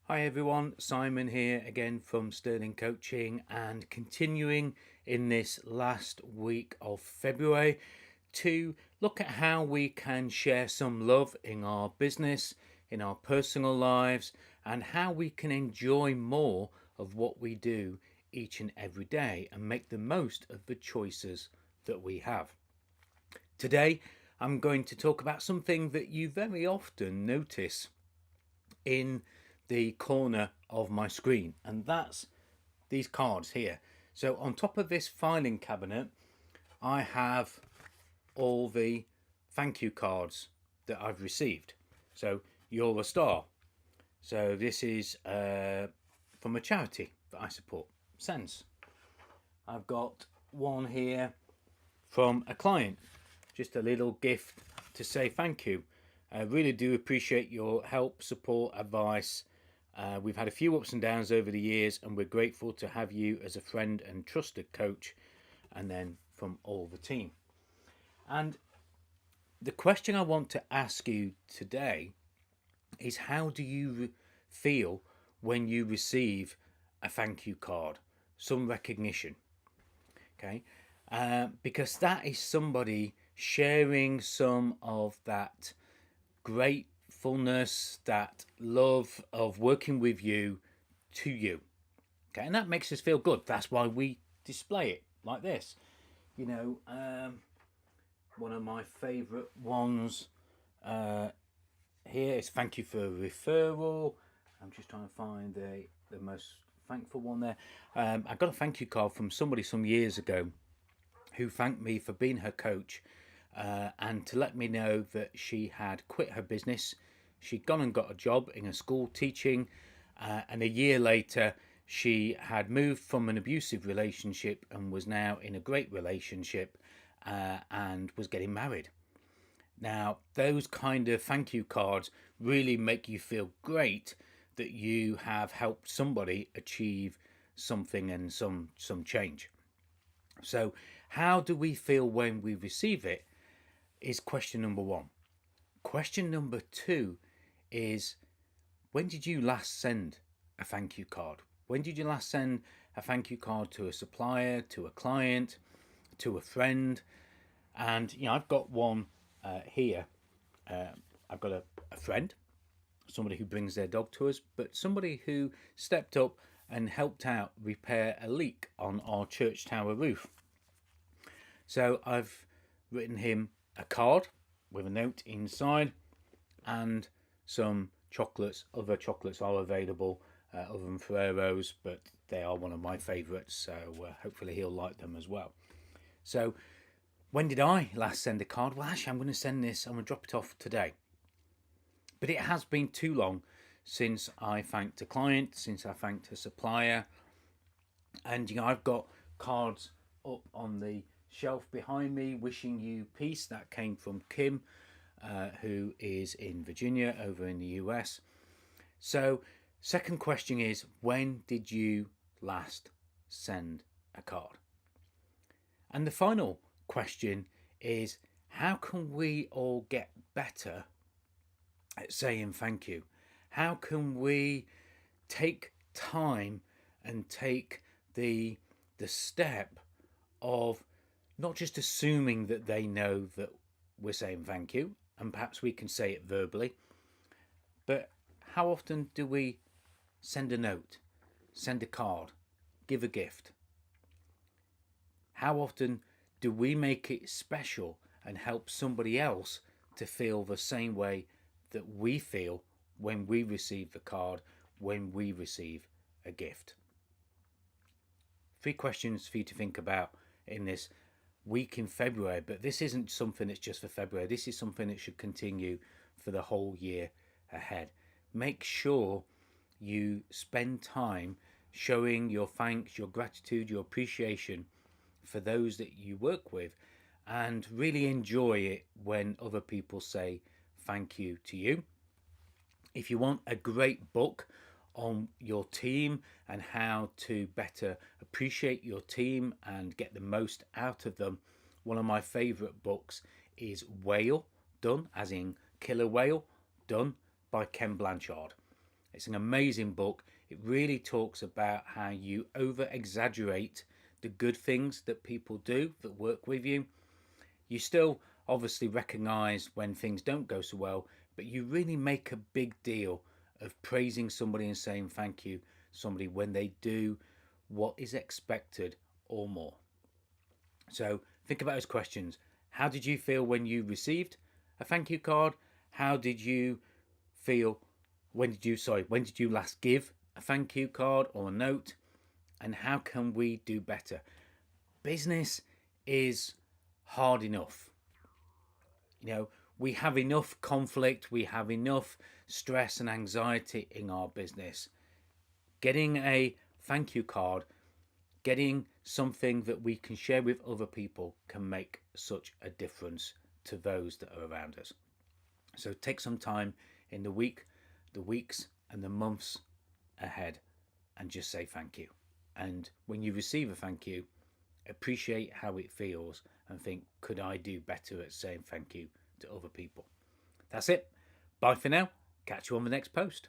Hi everyone, Simon here again from Sterling Coaching and continuing in this last week of February to look at how we can share some love in our business, in our personal lives, and how we can enjoy more of what we do each and every day and make the most of the choices that we have. Today, I'm going to talk about something that you very often notice in the corner of my screen, and that's these cards here. So on top of this filing cabinet, I have all the thank you cards that I've received. So you're a star. So this is from a charity that I support, Sense. I've got one here from a client, just a little gift to say thank you. I really do appreciate your help, support, advice. We've had a few ups and downs over the years, and we're grateful to have you as a friend and trusted coach. And then from all the team. And the question I want to ask you today is how do you feel when you receive a thank you card, some recognition? Okay, because that is somebody sharing some of that gratefulness, that love of working with you to you. Okay, and that makes us feel good. That's why we display it like this. You know, one of my favourite ones uh, here is thank you for a referral. I'm just trying to find the most thankful one there. I got a thank you card from somebody some years ago who thanked me for being her coach and to let me know that she had quit her business. She'd gone and got a job in a school teaching, and a year later, she had moved from an abusive relationship and was now in a great relationship and was getting married. Now, those kind of thank you cards really make you feel great that you have helped somebody achieve something and some change. So, how do we feel when we receive it is question number one. Question number two is when did you last send a thank you card? When did you last send a thank you card to a supplier, to a client, to a friend? And I've got one here. I've got a friend, somebody who brings their dog to us, but somebody who stepped up and helped out repair a leak on our church tower roof. So I've written him a card with a note inside and some chocolates. Other chocolates are available other than Ferrero's, but they are one of my favourites, so hopefully he'll like them as well. So when did I last send a card? Well, actually, I'm going to send this, I'm going to drop it off today. But it has been too long since I thanked a client, since I thanked a supplier. And I've got cards up on the shelf behind me wishing you peace. That came from Kim, who is in Virginia over in the US. So, second question is when did you last send a card? And the final question is how can we all get better at saying thank you? How can we take time and take the step of not just assuming that they know that we're saying thank you, and perhaps we can say it verbally, but how often do we send a note, send a card, give a gift? How often do we make it special and help somebody else to feel the same way that we feel when we receive the card, when we receive a gift? Three questions for you to think about in this week in February, but this isn't something that's just for February. This is something that should continue for the whole year ahead. Make sure you spend time showing your thanks, your gratitude, your appreciation for those that you work with, and really enjoy it when other people say thank you to you. If you want a great book on your team and how to better appreciate your team and get the most out of them, one of my favorite books is Whale Done, as in killer whale, done by Ken Blanchard. It's an amazing book. It really talks about how you over exaggerate the good things that people do that work with you. You still obviously recognize when things don't go so well, but you really make a big deal of praising somebody and saying thank you to somebody when they do what is expected or more. So think about those questions. How did you feel when you received a thank you card? How did you feel when did you last give a thank you card or a note? And how can we do better? Business is hard enough. We have enough conflict, we have enough stress and anxiety in our business. Getting a thank you card, getting something that we can share with other people can make such a difference to those that are around us. So take some time in the weeks, and the months ahead and just say thank you. And when you receive a thank you, appreciate how it feels and think, could I do better at saying thank you to other people? That's it. Bye for now. Catch you on the next post.